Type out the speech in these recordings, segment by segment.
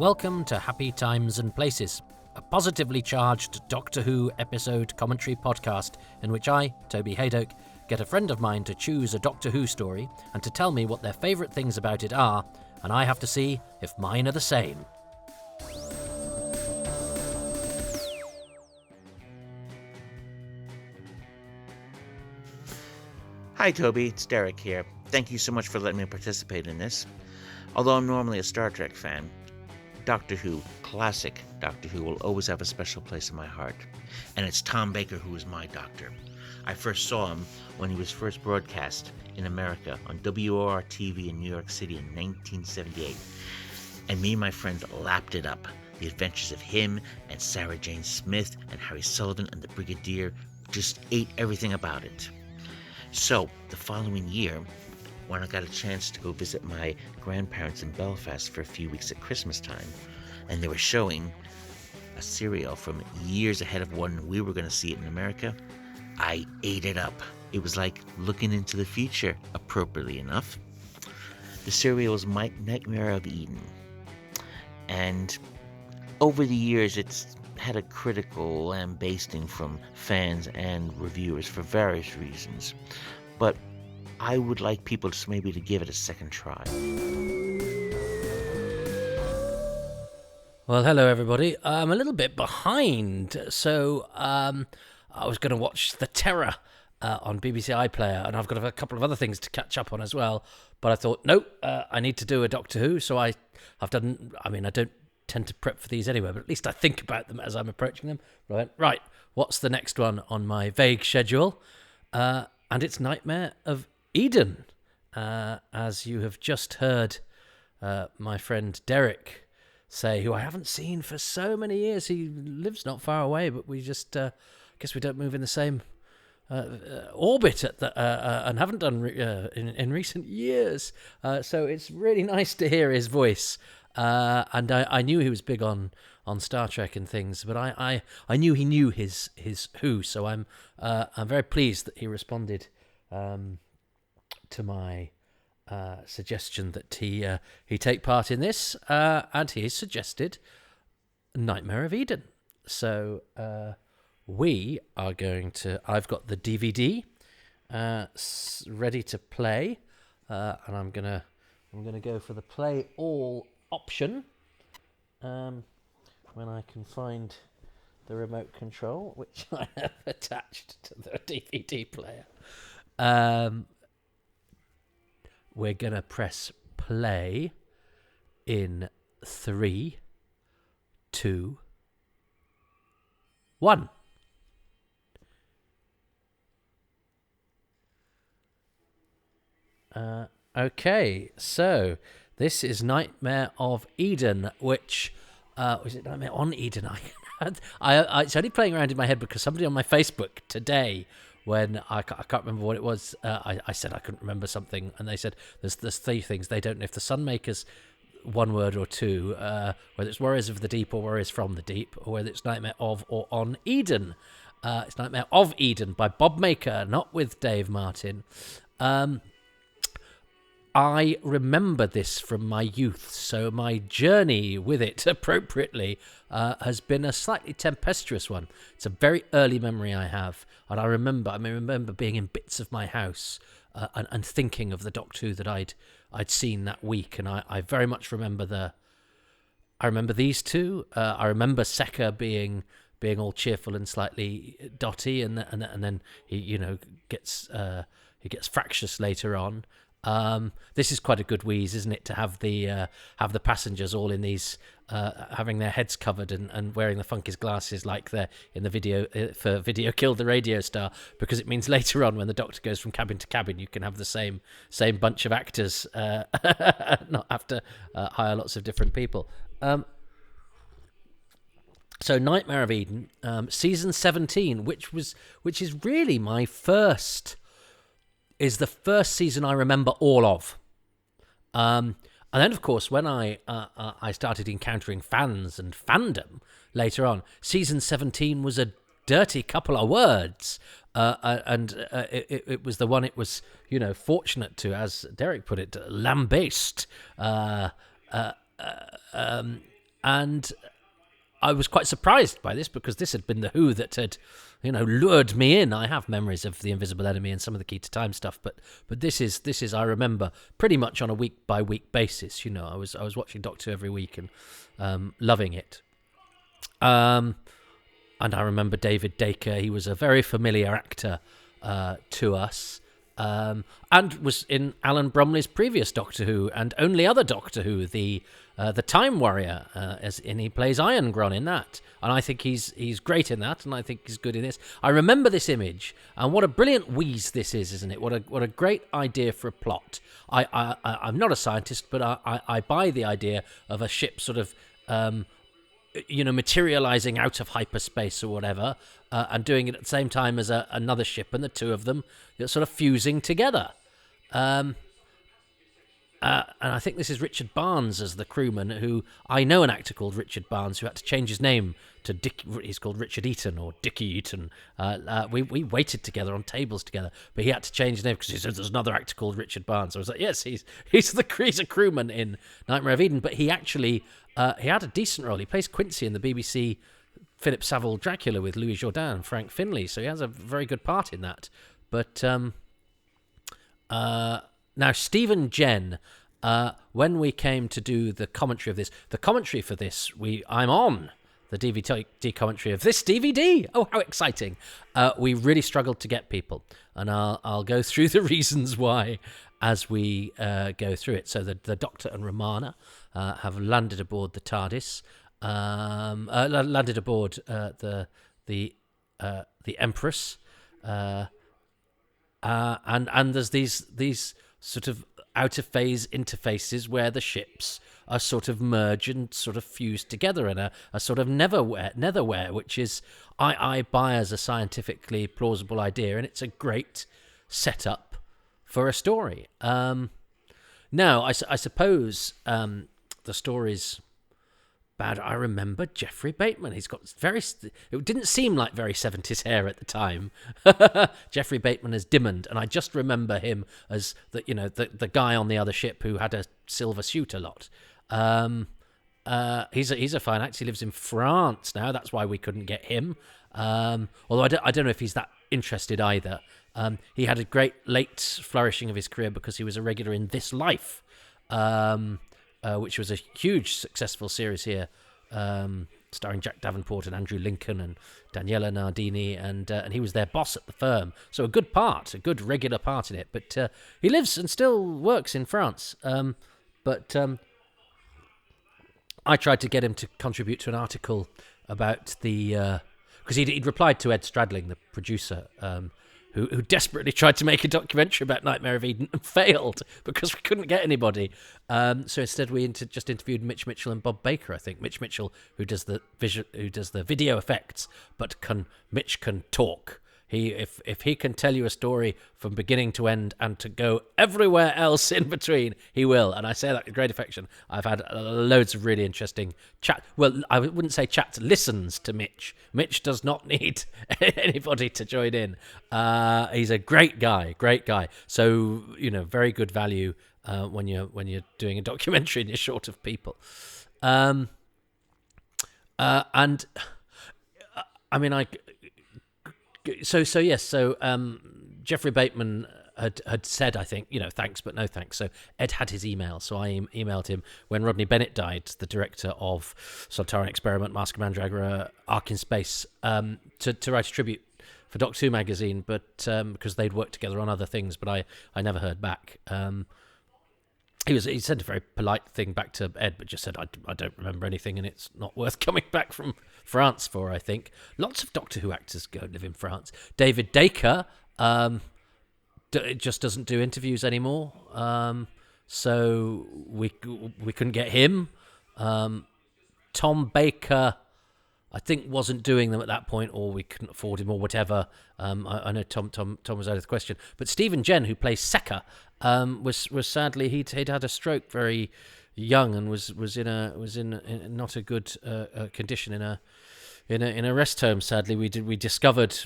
Welcome to Happy Times and Places, a positively charged Doctor Who episode commentary podcast in which I, Toby Hadoke, get a friend of mine to choose a Doctor Who story and to tell me what their favourite things about it are, and I have to see if mine are the same. Hi Toby, it's Derek here. Thank you so much for letting me participate in this. Although I'm normally a Star Trek fan, Doctor Who, classic Doctor Who, will always have a special place in my heart. And it's Tom Baker who is my doctor. I first saw him when he was first broadcast in America on WOR-TV in New York City in 1978. And me and my friends lapped it up. The adventures of him and Sarah Jane Smith and Harry Sullivan and the Brigadier just ate everything about it. So, the following year, when I got a chance to go visit my grandparents in Belfast for a few weeks at Christmas time, and they were showing a serial from years ahead of when we were going to see it in America, I ate it up. It was like looking into the future, appropriately enough. The serial was My Nightmare of Eden. And over the years, it's had a critical lambasting from fans and reviewers for various reasons. But I would like people just maybe to give it a second try. Well, hello everybody. I'm a little bit behind, so I was going to watch The Terror on BBC iPlayer, and I've got a couple of other things to catch up on as well. But I thought, nope, I need to do a Doctor Who, so I don't tend to prep for these anyway, but at least I think about them as I'm approaching them. Right, what's the next one on my vague schedule? And it's Nightmare of Eden. As you have just heard my friend Derek say, who I haven't seen for so many years. He lives not far away, but we just guess we don't move in the same orbit and haven't done in recent years. So it's really nice to hear his voice. And I knew he was big on Star Trek and things, but I knew he knew his Who, so I'm very pleased that he responded to my suggestion that he take part in this, and he suggested Nightmare of Eden. So we are going to. I've got the DVD ready to play, and I'm gonna go for the play all option when I can find the remote control, which I have attached to the DVD player. We're gonna press play in 3, 2, 1. Okay, so this is Nightmare of Eden, which was it Nightmare on Eden? It's only playing around in my head because somebody on my Facebook today, when I can't remember what it was, I said I couldn't remember something, and they said there's 3 things. They don't know if the Sunmaker's one word or two, whether it's Warriors of the Deep or Warriors from the Deep, or whether it's Nightmare of or on Eden. It's Nightmare of Eden by Bob Maker, not with Dave Martin. I remember this from my youth, so my journey with it appropriately has been a slightly tempestuous one. It's a very early memory I have, and I remember being in bits of my house and thinking of the Doctor Who that I'd seen that week, and I very much remember I remember these two. I remember Secker being all cheerful and slightly dotty, and then he gets fractious later on. This is quite a good wheeze, isn't it, to have the passengers all in these having their heads covered and wearing the funkiest glasses like they're in the video for Video Killed the Radio Star, because it means later on when the Doctor goes from cabin to cabin, you can have the same bunch of actors, not have to hire lots of different people. So Nightmare of Eden, season 17, which is really my first. Is the first season I remember all of. And then, of course, when I started encountering fans and fandom later on, season 17 was a dirty couple of words. It was the one it was, fortunate to, as Derek put it, lambaste. And I was quite surprised by this, because this had been the Who that had, lured me in. I have memories of The Invisible Enemy and some of the Key to Time stuff, but this is I remember pretty much on a week by week basis. I was watching Doctor Who every week and loving it. And I remember David Dacre. He was a very familiar actor to us. And was in Alan Bromley's previous Doctor Who and only other Doctor Who, the Time Warrior, and he plays Iron Gron in that. And I think he's great in that, and I think he's good in this. I remember this image, and what a brilliant wheeze this is, isn't it? What a great idea for a plot. I'm not a scientist, but I buy the idea of a ship sort of materializing out of hyperspace or whatever, and doing it at the same time as another ship, and the two of them sort of fusing together. And I think this is Richard Barnes as the crewman, who I know an actor called Richard Barnes who had to change his name to Dick. He's called Richard Eaton or Dickie Eaton. We waited together on tables together, but he had to change his name because he said there's another actor called Richard Barnes. I was like, yes, he's a crewman in Nightmare of Eden, but he actually he had a decent role. He plays Quincy in the BBC Philip Savile Dracula with Louis Jourdain and Frank Finlay, so he has a very good part in that. But now, Stephen Jen, when we came to do the commentary of this, I'm on the DVD commentary of this DVD. Oh, how exciting. We really struggled to get people, and I'll go through the reasons why as we go through it. So the Doctor and Romana have landed aboard the TARDIS, landed aboard the Empress, and there's these sort of out of phase interfaces where the ships are sort of merge and sort of fuse together in a sort of netherware, which is I buy as a scientifically plausible idea, and it's a great setup for a story. Now, I suppose the story's bad. I remember Jeffrey Bateman. He's got it didn't seem like very 70s hair at the time. Jeffrey Bateman as Dimmond, and I just remember him as the guy on the other ship who had a silver suit a lot. He's a fine actor. He lives in France now. That's why we couldn't get him. Although I don't know if he's that interested either. He had a great late flourishing of his career because he was a regular in This Life, which was a huge successful series here, starring Jack Davenport and Andrew Lincoln and Daniela Nardini, and he was their boss at the firm. So a good regular part in it. But he lives and still works in France. But I tried to get him to contribute to an article about because he'd replied to Ed Stradling, the producer, who desperately tried to make a documentary about Nightmare of Eden and failed because we couldn't get anybody. So instead, we just interviewed Mitch Mitchell and Bob Baker. I think Mitch Mitchell, who does the video effects, but Mitch can talk. If he can tell you a story from beginning to end and to go everywhere else in between, he will. And I say that with great affection. I've had loads of really interesting chat. Well, I wouldn't say chat, listens to Mitch. Mitch does not need anybody to join in. He's a great guy. So, very good value when you're doing a documentary and you're short of people. And I mean, So Jeffrey Bateman had said, I think, thanks but no thanks. So Ed had his email, so I emailed him when Rodney Bennett died, the director of Sontaran Experiment, Mask of Mandragora, Ark in Space, to write a tribute for Doctor Who magazine, but because they'd worked together on other things, but I never heard back. He sent a very polite thing back to Ed, but just said, I don't remember anything, and it's not worth coming back from France for, I think. Lots of Doctor Who actors go and live in France. David Dacre just doesn't do interviews anymore, so we couldn't get him. Tom Baker, I think, wasn't doing them at that point, or we couldn't afford him, or whatever. I know Tom was out of the question. But Stephen Jen, who plays Secker, was sadly he'd had a stroke very young and was in not a good condition in a rest home. Sadly, we discovered.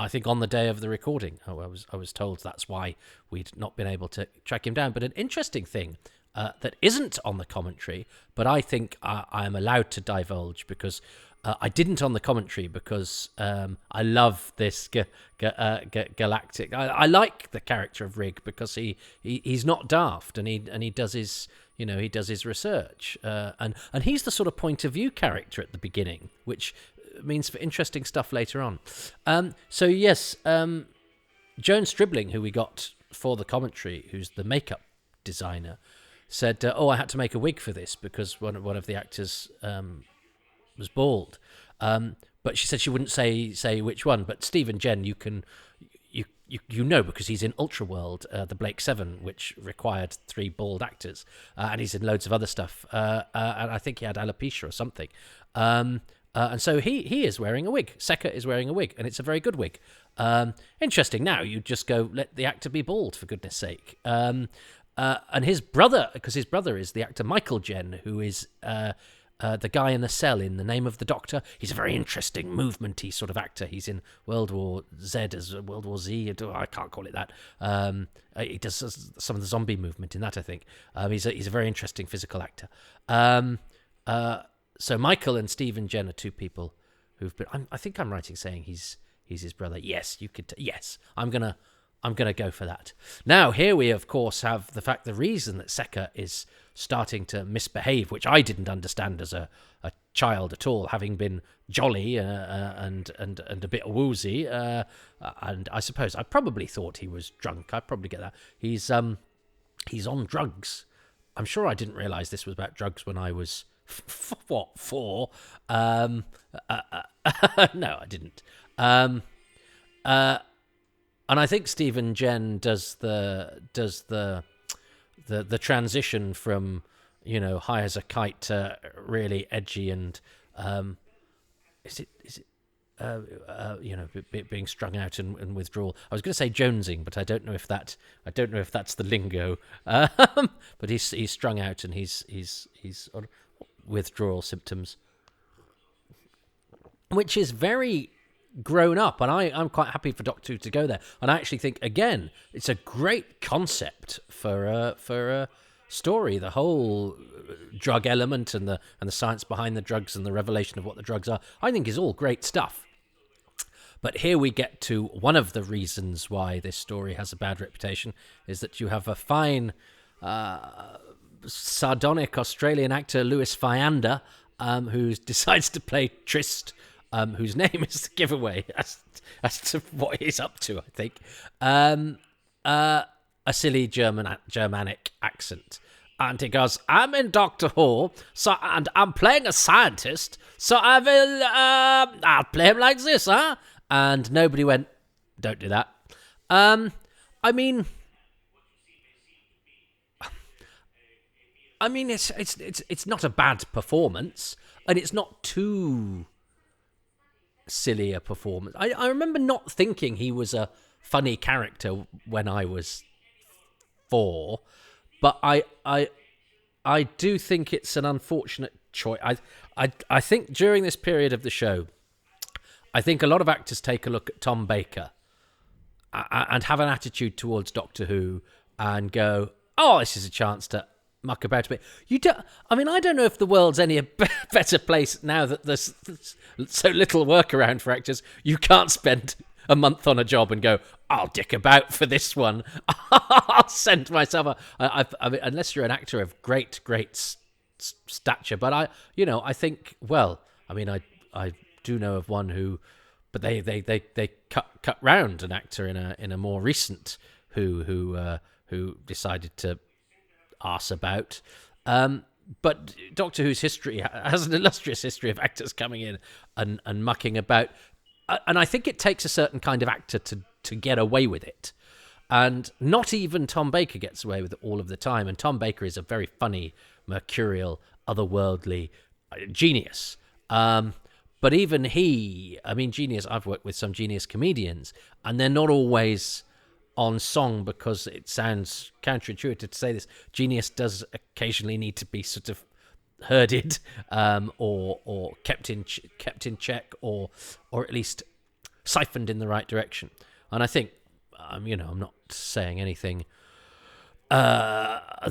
I think on the day of the recording, I was told that's why we'd not been able to track him down. But an interesting thing that isn't on the commentary, but I think I am allowed to divulge because I didn't on the commentary because I love this galactic. I like the character of Rig because he's not daft and he does his he does his research and he's the sort of point of view character at the beginning, which means for interesting stuff later on. So yes, Joan Stribling, who we got for the commentary, who's the makeup designer, said, I had to make a wig for this because one of the actors was bald. But she said she wouldn't say which one. But Steve and Jen, you know because he's in Ultra World, the Blake 7, which required 3 bald actors, and he's in loads of other stuff. And I think he had alopecia or something. And so he is wearing a wig. Secca is wearing a wig, and it's a very good wig. Interesting. Now you just go let the actor be bald, for goodness sake. And his brother, because his brother is the actor Michael Jen, who is the guy in the cell in The Name of the Doctor. He's a very interesting movement-y sort of actor. He's in World War Z as World War Z. I can't call it that. He does some of the zombie movement in that, I think. He's a very interesting physical actor. So Michael and Steve and Jen are 2 people who've been. I think I'm right in saying he's his brother. Yes, you could. Yes, I'm gonna go for that. Now here we of course have the reason that Secca is starting to misbehave, which I didn't understand as a child at all, having been jolly and a bit woozy. And I suppose I probably thought he was drunk. I probably get that. He's on drugs. I'm sure I didn't realise this was about drugs when I was 4? No, I didn't. And I think Stephen Jen does the transition from high as a kite to really edgy and being strung out and withdrawal. I was going to say jonesing, but I don't know if that's the lingo. But he's strung out and he's on withdrawal symptoms, which is very grown up, and I'm quite happy for Doctor Who to go there. And I actually think again it's a great concept for a story. The whole drug element and the science behind the drugs and the revelation of what the drugs are, I think, is all great stuff. But here we get to one of the reasons why this story has a bad reputation, is that you have a fine sardonic Australian actor, Louis Fiander, who decides to play Trist, whose name is the giveaway as to what he's up to, I think. A silly Germanic accent. And he goes, I'm in Doctor Who, and I'm playing a scientist, so I'll play him like this, huh? And nobody went, don't do that. I mean, it's not a bad performance, and it's not too silly a performance. I remember not thinking he was a funny character when I was 4, but I do think it's an unfortunate choice. I think during this period of the show, I think a lot of actors take a look at Tom Baker and have an attitude towards Doctor Who and go, oh, this is a chance to muck about a bit. I don't know if the world's any better place now that there's so little work around for actors. You can't spend a month on a job and go, I'll dick about for this one. I'll send myself unless you're an actor of great stature. But I think, well, I do know of one who, but they cut round an actor in a more recent who decided to arse about. But Doctor Who's history has an illustrious history of actors coming in and mucking about. And I think it takes a certain kind of actor to get away with it. And not even Tom Baker gets away with it all of the time. And Tom Baker is a very funny, mercurial, otherworldly genius. But even he, genius, I've worked with some genius comedians, and they're not always on song because it sounds counterintuitive to say this. Genius does occasionally need to be sort of herded or kept in check or at least siphoned in the right direction. And I think I'm not saying anything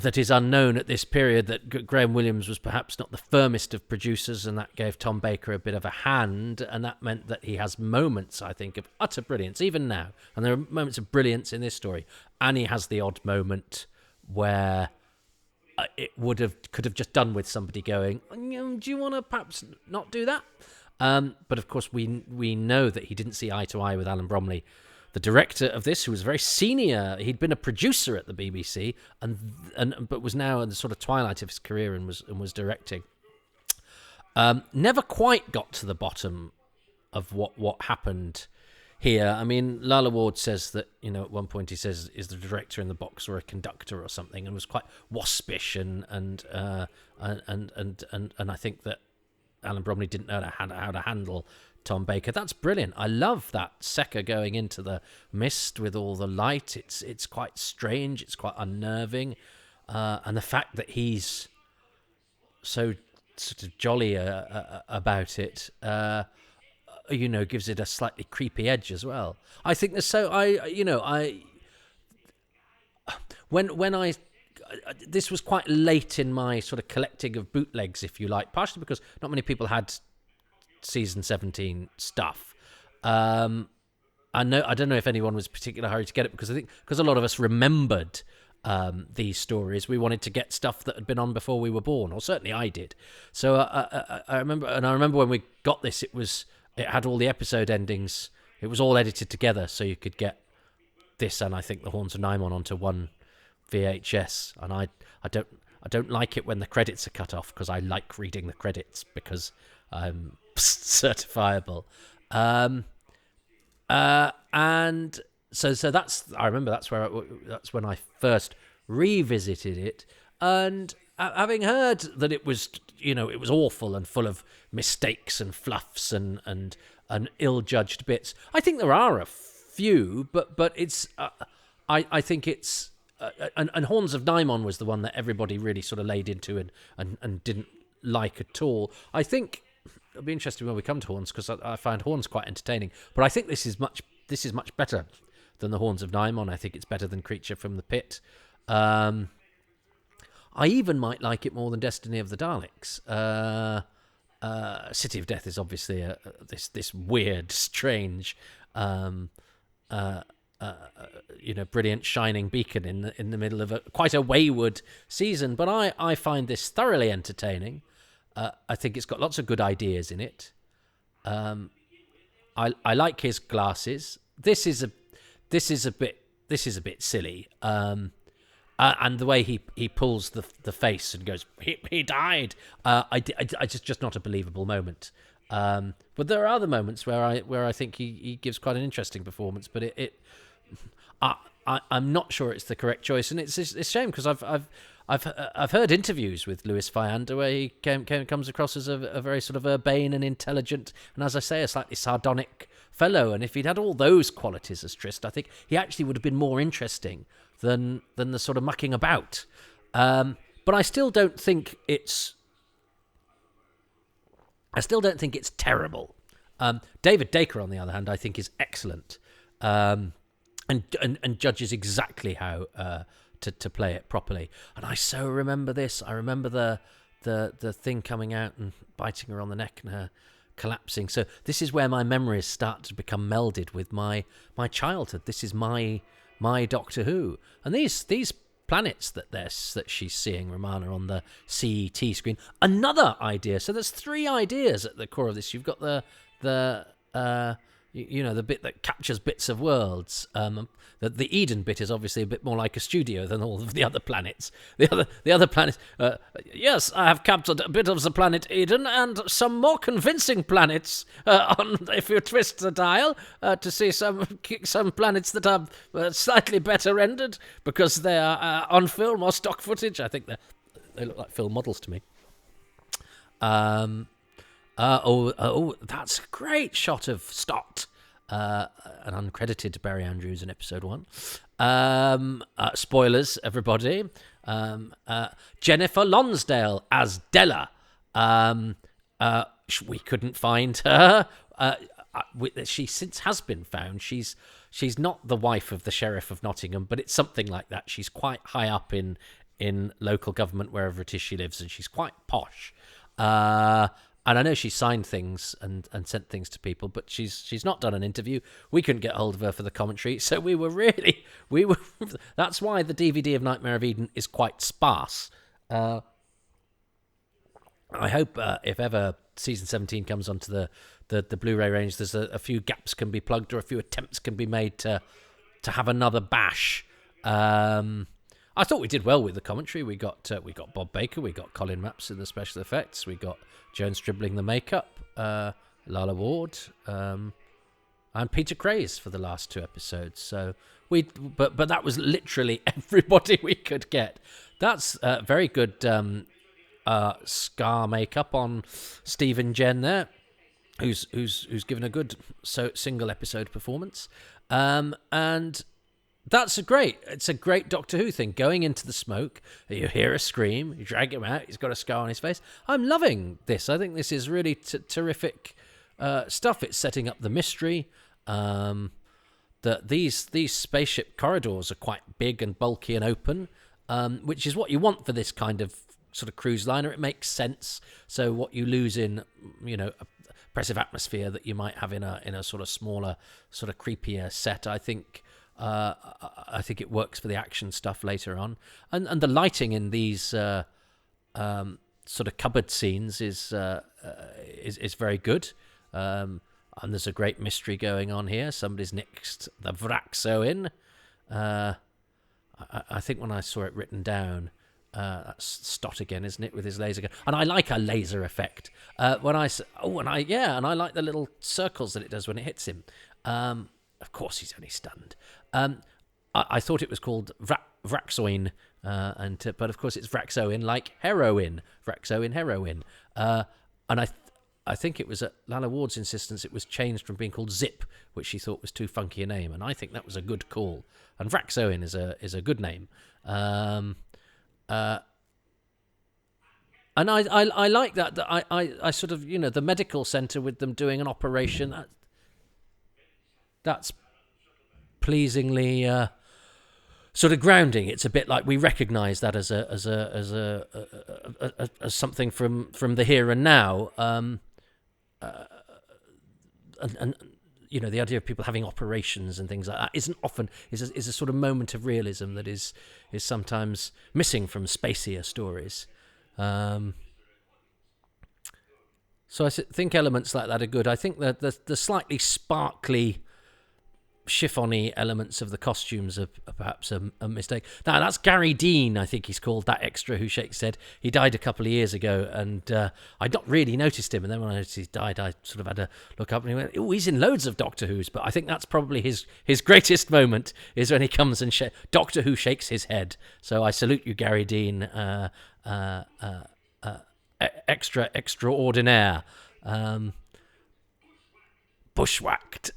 that is unknown at this period, that Graham Williams was perhaps not the firmest of producers, and that gave Tom Baker a bit of a hand, and that meant that he has moments, I think, of utter brilliance, even now. And there are moments of brilliance in this story. And he has the odd moment where it could have just done with somebody going, do you want to perhaps not do that? But of course, we know that he didn't see eye to eye with Alan Bromley, the director of this, who was very senior. He'd been a producer at the BBC, but was now in the sort of twilight of his career and was directing. Never quite got to the bottom of what happened here. I mean, Lalla Ward says that, at one point he says, is the director in the box or a conductor or something, and was quite waspish and I think that Alan Bromley didn't know how to handle Tom Baker. That's brilliant. I love that Secker going into the mist with all the light. It's quite strange. It's quite unnerving, and the fact that he's so sort of jolly about it, gives it a slightly creepy edge as well. I think there's this was quite late in my sort of collecting of bootlegs, if you like, partially because not many people had season 17 stuff. I don't know if anyone was particularly hurried to get it, because I think because a lot of us remembered these stories, we wanted to get stuff that had been on before we were born, or certainly I did. So I remember when we got this, it had all the episode endings. It was all edited together, so you could get this and I think the Horns of Nimon onto one VHS. And I don't like it when the credits are cut off, because I like reading the credits because I'm certifiable. And so I remember that's when I first revisited it, and having heard that it was awful and full of mistakes and fluffs and ill-judged bits. I think there are a few, but it's I think it's and Horns of Nimon was the one that everybody really sort of laid into and didn't like at all. I think it'll be interesting when we come to Horns, because I find Horns quite entertaining, but I think this is much better than the Horns of Nimon. I think it's better than Creature from the Pit. I even might like it more than Destiny of the Daleks. City of Death is obviously this weird, strange, brilliant shining beacon in the middle of quite a wayward season. But I find this thoroughly entertaining. I think it's got lots of good ideas in it. I like his glasses. This is a bit silly. And the way he pulls the face and goes, he died. It's just not a believable moment. But there are other moments where I think he gives quite an interesting performance. But I'm not sure it's the correct choice, and it's a shame, because I've heard interviews with Louis Viander where he comes across as a very sort of urbane and intelligent, and as I say, a slightly sardonic fellow. And if he'd had all those qualities as Trist, I think he actually would have been more interesting than the sort of mucking about. But I still don't think it's terrible. David Dacre, on the other hand, I think is excellent, and judges exactly how to play it properly. And I so remember this. I remember the thing coming out and biting her on the neck and her collapsing. So this is where my memories start to become melded with my childhood. This is my Doctor Who, and these planets that she's seeing, Romana, on the CET screen. Another idea. So there's three ideas at the core of this. You've got the bit that captures bits of worlds. The Eden bit is obviously a bit more like a studio than all of the other planets. The other planets. Yes, I have captured a bit of the planet Eden and some more convincing planets. If you twist the dial to see some planets that are slightly better rendered because they are on film or stock footage. I think they look like film models to me. That's a great shot of Stott. An uncredited Barry Andrews in episode 1. Spoilers, everybody. Jennifer Lonsdale as Della. We couldn't find her. She since has been found. She's not the wife of the Sheriff of Nottingham, but it's something like that. She's quite high up in in local government wherever it is she lives, and she's quite posh. And I know she signed things and sent things to people, but she's not done an interview. We couldn't get hold of her for the commentary, so we were. That's why the DVD of Nightmare of Eden is quite sparse. I hope if ever season 17 comes onto the Blu-ray range, there's a few gaps can be plugged or a few attempts can be made to have another bash. I thought we did well with the commentary. We got Bob Baker, we got Colin Mapps in the special effects, we got Joan Stribling the makeup, Lala Ward, and Peter Craze for the last 2 episodes. So but that was literally everybody we could get. That's very good scar makeup on Stephen Jen there, who's given a good single episode performance, and it's a great Doctor Who thing. Going into the smoke, you hear a scream, you drag him out, he's got a scar on his face. I'm loving this. I think this is really terrific stuff. It's setting up the mystery. That these spaceship corridors are quite big and bulky and open, which is what you want for this kind of sort of cruise liner. It makes sense. So what you lose in, oppressive atmosphere that you might have in a sort of smaller, sort of creepier set, I think it works for the action stuff later on, and the lighting in these sort of cupboard scenes is very good. And there's a great mystery going on here. Somebody's nicked the Vraxoin. I think when I saw it written down, that's Stott again, isn't it, with his laser gun? And I like a laser effect. And I like the little circles that it does when it hits him. Of course, he's only stunned. I thought it was called Vraxoin, but of course it's Vraxoin, like heroin. Vraxoin heroin. And I think it was at Lala Ward's insistence it was changed from being called Zip, which she thought was too funky a name, and I think that was a good call. And Vraxoin is a good name. And I like that I sort of, the medical centre with them doing an operation. That's pleasingly sort of grounding. It's a bit like we recognise that as something from the here and now. And the idea of people having operations and things like that is a sort of moment of realism that is sometimes missing from spacier stories. So I think elements like that are good. I think that the slightly sparkly, chiffony elements of the costumes are perhaps a mistake. Now, that's Gary Dean, I think he's called, that extra who shakes his head. He died a couple of years ago, and I'd not really noticed him. And then when I noticed he died, I sort of had to look up, and he went, oh, he's in loads of Doctor Who's. But I think that's probably his greatest moment, is when he comes and Doctor Who shakes his head. So I salute you, Gary Dean, extraordinaire. Bushwhacked.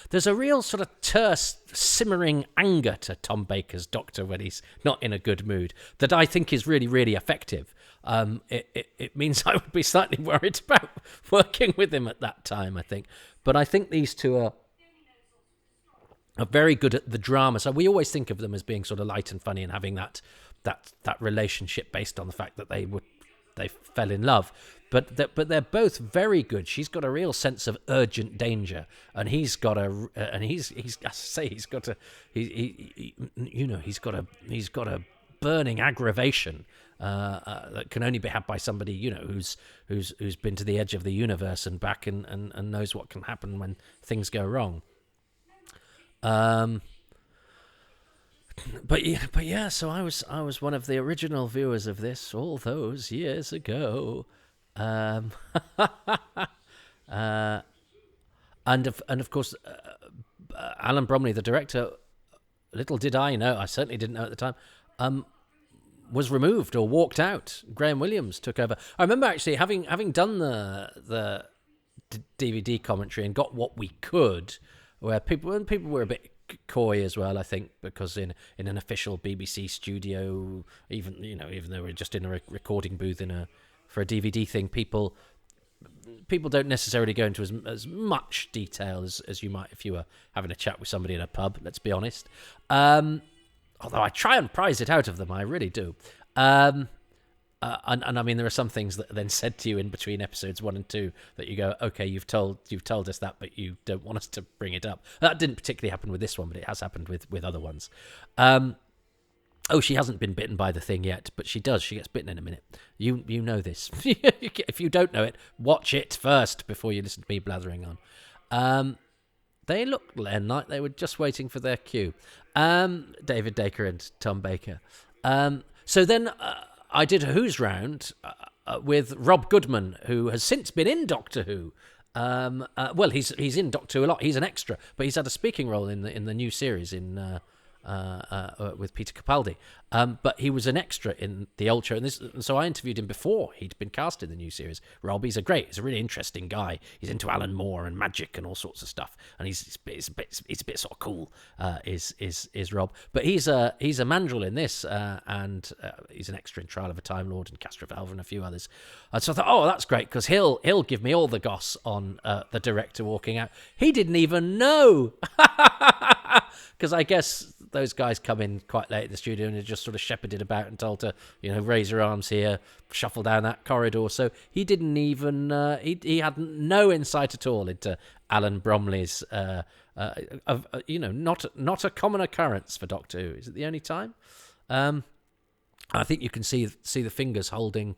There's a real sort of terse, simmering anger to Tom Baker's Doctor when he's not in a good mood that I think is really, really effective. It means I would be slightly worried about working with him at that time, I think. But I think these two are very good at the drama. So we always think of them as being sort of light and funny and having that relationship based on the fact that they fell in love. But they're both very good. She's got a real sense of urgent danger, and he's got a burning aggravation that can only be had by somebody who's been to the edge of the universe and back and knows what can happen when things go wrong. But yeah. So I was one of the original viewers of this all those years ago. And of course, Alan Bromley, the director, little did I know, I certainly didn't know at the time, was removed or walked out. Graham Williams took over. I remember actually having done the DVD commentary and got what we could, where people were a bit coy as well, I think, because in an official BBC studio, even though we're just in a recording booth for a DVD thing, people don't necessarily go into as much detail as you might if you were having a chat with somebody in a pub, let's be honest. although I try and prize it out of them, I really do. And I mean, there are some things that are then said to you in between episodes 1 and 2 that you go, okay, you've told us that, but you don't want us to bring it up. That didn't particularly happen with this one, but it has happened with other ones. Oh, she hasn't been bitten by the thing yet, but she does. She gets bitten in a minute. You know this. If you don't know it, watch it first before you listen to me blathering on. They looked then like they were just waiting for their cue. David Dacre and Tom Baker. So then I did a Who's Round with Rob Goodman, who has since been in Doctor Who. Well, he's in Doctor Who a lot. He's an extra, but he's had a speaking role in the new series with Peter Capaldi. But he was an extra in the old show. And so I interviewed him before he'd been cast in the new series. Rob, he's a really interesting guy. He's into Alan Moore and magic and all sorts of stuff. And he's a bit sort of cool, is Rob. But he's a mandrel in this, and he's an extra in Trial of a Time Lord and Castrovalva and a few others. And so I thought, oh, that's great, because he'll give me all the goss on the director walking out. He didn't even know. Because I guess those guys come in quite late in the studio and are just sort of shepherded about and told to, raise your arms here, shuffle down that corridor. So he didn't even, he had no insight at all into Alan Bromley's, not a common occurrence for Doctor Who. Is it the only time? I think you can see the fingers holding.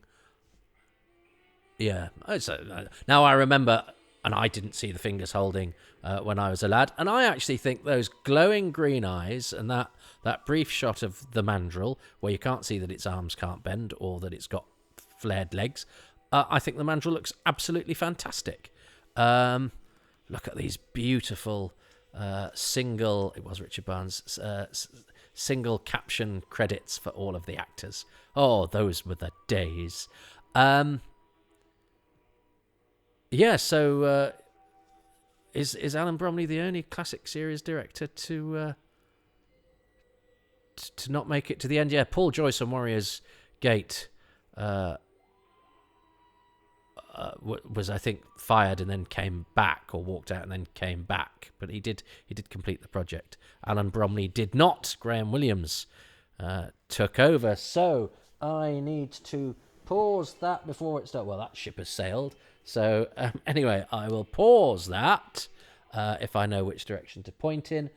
Yeah. Now I remember, and I didn't see the fingers holding when I was a lad. And I actually think those glowing green eyes and that brief shot of the mandrel, where you can't see that its arms can't bend or that it's got flared legs, I think the mandrel looks absolutely fantastic. Look at these beautiful it was Richard Barnes, single caption credits for all of the actors. Oh, those were the days. Yeah, so is Alan Bromley the only classic series director to not make it to the end? Yeah, Paul Joyce on Warriors Gate was, I think, fired and then came back, or walked out and then came back. But he did complete the project. Alan Bromley did not. Graham Williams took over. So I need to pause that before it starts. Well, that ship has sailed. So anyway, I will pause that if I know which direction to point in.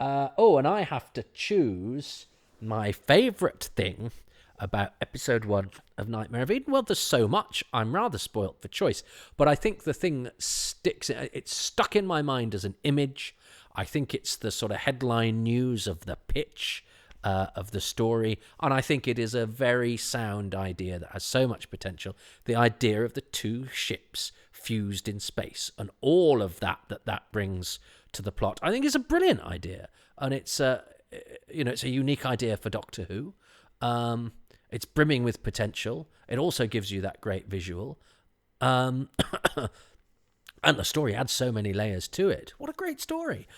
And I have to choose my favourite thing about episode 1 of Nightmare of Eden. Well, there's so much. I'm rather spoilt for choice. But I think the thing that it's stuck in my mind as an image. I think it's the sort of headline news of the pitch of the story, and I think it is a very sound idea that has so much potential. The idea of the two ships fused in space and all of that brings to the plot, I think, is a brilliant idea, and it's it's a unique idea for Doctor Who. It's brimming with potential. It also gives you that great visual, and the story adds so many layers to it. What a great story!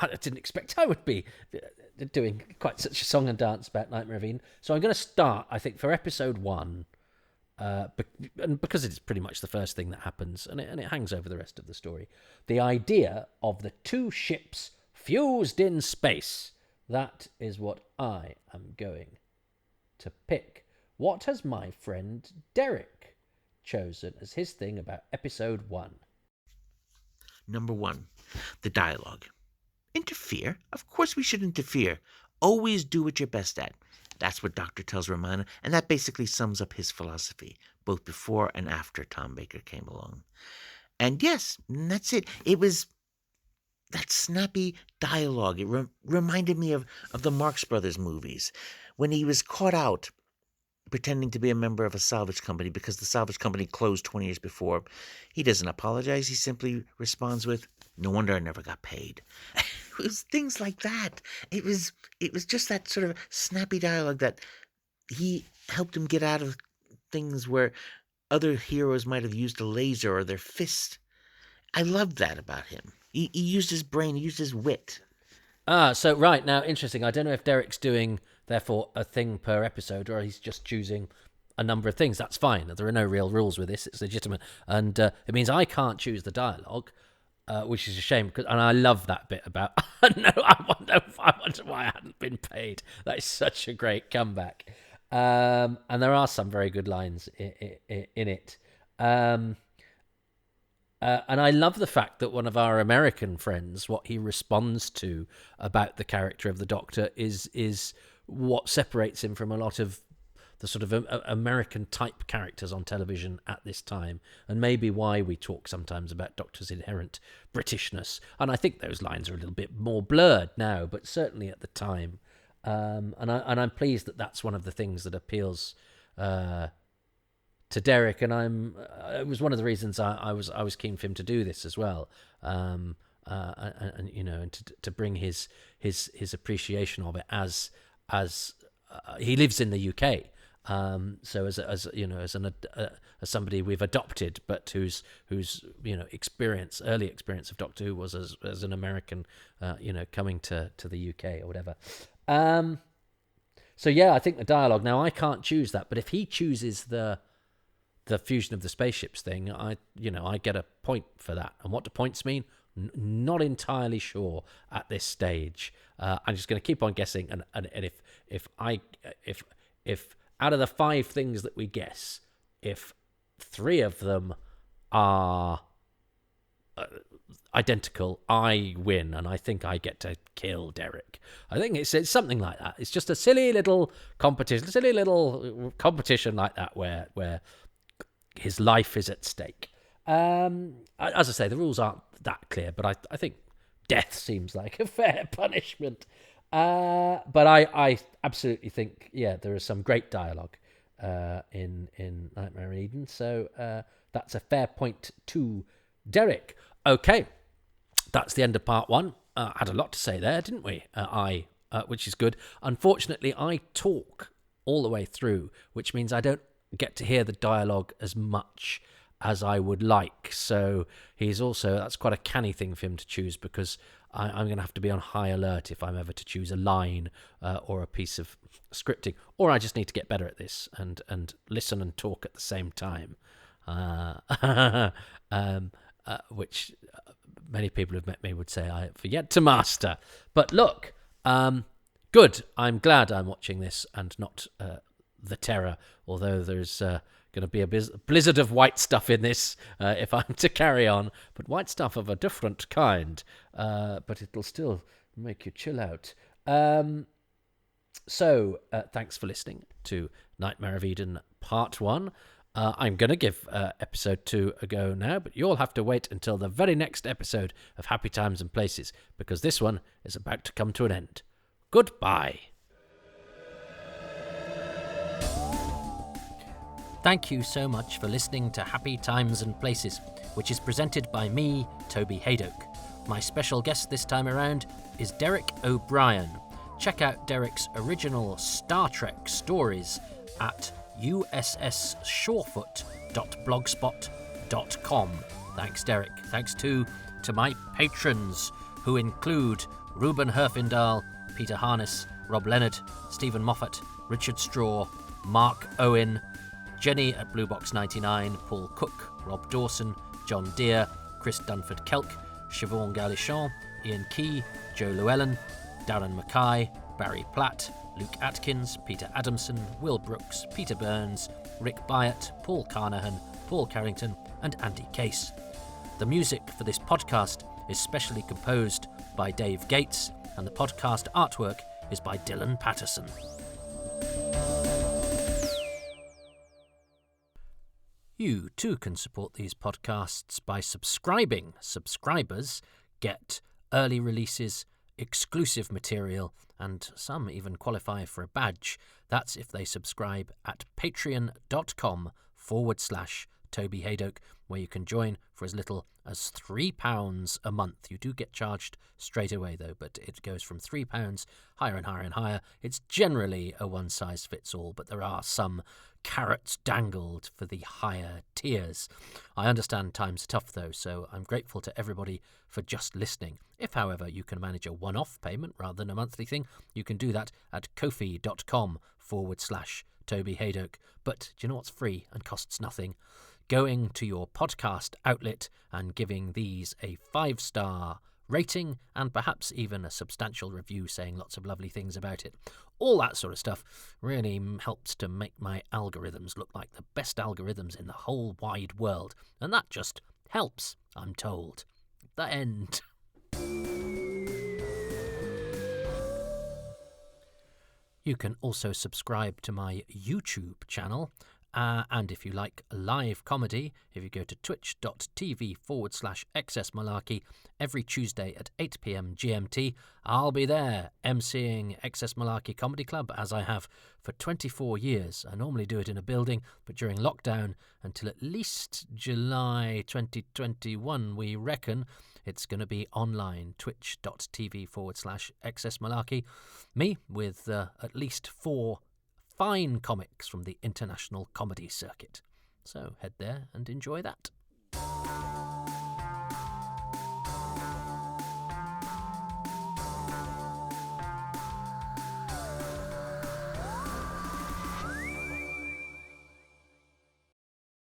I didn't expect I would be doing quite such a song and dance about Nightmare of Eden. So I'm going to start, I think, for episode 1, and because it's pretty much the first thing that happens, and it hangs over the rest of the story. The idea of the two ships fused in space. That is what I am going to pick. What has my friend Derek chosen as his thing about episode 1? Number 1, the dialogue. Interfere? Of course we should interfere. Always do what you're best at. That's what Doctor tells Romana, and that basically sums up his philosophy, both before and after Tom Baker came along. And yes, that's it. It was that snappy dialogue. It reminded me of the Marx Brothers movies, when he was caught out pretending to be a member of a salvage company because the salvage company closed 20 years before. He doesn't apologize. He simply responds with, "No wonder I never got paid." It was things like that. It was just that sort of snappy dialogue that he helped him get out of things where other heroes might have used a laser or their fist. I loved that about him. He used his brain. He used his wit. So right now, interesting. I don't know if Derek's doing, therefore, a thing per episode, or he's just choosing a number of things. That's fine. There are no real rules with this. It's legitimate. And it means I can't choose the dialogue. which is a shame. And I love that bit about, no, I wonder why I hadn't been paid. That is such a great comeback. And there are some very good lines in it. And I love the fact that one of our American friends, what he responds to about the character of the Doctor is what separates him from a lot of the sort of American type characters on television at this time, and maybe why we talk sometimes about Doctor's inherent Britishness. And I think those lines are a little bit more blurred now, but certainly at the time. And I'm pleased that that's one of the things that appeals to Derek, and it was one of the reasons I was keen for him to do this as well, and to bring his appreciation of it as he lives in the UK, so as somebody we've adopted, but whose early experience of Doctor Who was as an American, coming to the UK or whatever. So yeah, I think the dialogue, now I can't choose that, but if he chooses the fusion of the spaceships thing, I get a point for that. And what do points mean? Not entirely sure at this stage. I'm just going to keep on guessing, and if out of the 5 things that we guess, if 3 of them are identical, I win, and I think I get to kill Derek. I think it's something like that. It's just a silly little competition like that where his life is at stake. As I say, the rules aren't that clear, but I think death seems like a fair punishment. But I absolutely think, there is some great dialogue in Nightmare in Eden, so that's a fair point to Derek. Okay, that's the end of part 1. Had a lot to say there, didn't we? Which is good. Unfortunately, I talk all the way through, which means I don't get to hear the dialogue as much as I would like. So that's quite a canny thing for him to choose, because I'm going to have to be on high alert if I'm ever to choose a line or a piece of scripting, or I just need to get better at this and listen and talk at the same time, which many people who've met me would say I have yet to master. But look, good. I'm glad I'm watching this and not The Terror, although there's going to be a blizzard of white stuff in this if I'm to carry on, but white stuff of a different kind, but it'll still make you chill out. So thanks for listening to Nightmare of Eden Part 1. I'm going to give episode 2 a go now, but you'll have to wait until the very next episode of Happy Times and Places, because this one is about to come to an end. Goodbye. Thank you so much for listening to Happy Times and Places, which is presented by me, Toby Hadoke. My special guest this time around is Derek O'Brien. Check out Derek's original Star Trek stories at usssurefoot.blogspot.com. Thanks, Derek. Thanks too to my patrons, who include Ruben Herfindahl, Peter Harness, Rob Leonard, Stephen Moffat, Richard Straw, Mark Owen, Jenny at Blue Box 99, Paul Cook, Rob Dawson, John Deere, Chris Dunford-Kelk, Siobhan Galichon, Ian Key, Joe Llewellyn, Darren Mackay, Barry Platt, Luke Atkins, Peter Adamson, Will Brooks, Peter Burns, Rick Byatt, Paul Carnahan, Paul Carrington, and Andy Case. The music for this podcast is specially composed by Dave Gates, and the podcast artwork is by Dylan Patterson. You too can support these podcasts by subscribing. Subscribers get early releases, exclusive material, and some even qualify for a badge. That's if they subscribe at patreon.com/Toby Hadoke, where you can join for as little as £3 a month. You do get charged straight away, though, but it goes from £3 higher and higher and higher. It's generally a one-size-fits-all, but there are some carrots dangled for the higher tiers. I understand times are tough, though, so I'm grateful to everybody for just listening. If, however, you can manage a one-off payment rather than a monthly thing, you can do that at ko-fi.com/Toby Hadoke. But do you know what's free and costs nothing? going to your podcast outlet and giving these a 5-star rating and perhaps even a substantial review saying lots of lovely things about it. All that sort of stuff really helps to make my algorithms look like the best algorithms in the whole wide world. And that just helps, I'm told. The end. You can also subscribe to my YouTube channel. And if you like live comedy, if you go to twitch.tv/excessmalarkey every Tuesday at 8 p.m. GMT, I'll be there emceeing Excess Malarkey Comedy Club, as I have for 24 years. I normally do it in a building, but during lockdown until at least July 2021, we reckon, it's going to be online, twitch.tv/excessmalarkey. Me with at least 4 fine comics from the international comedy circuit. So head there and enjoy that.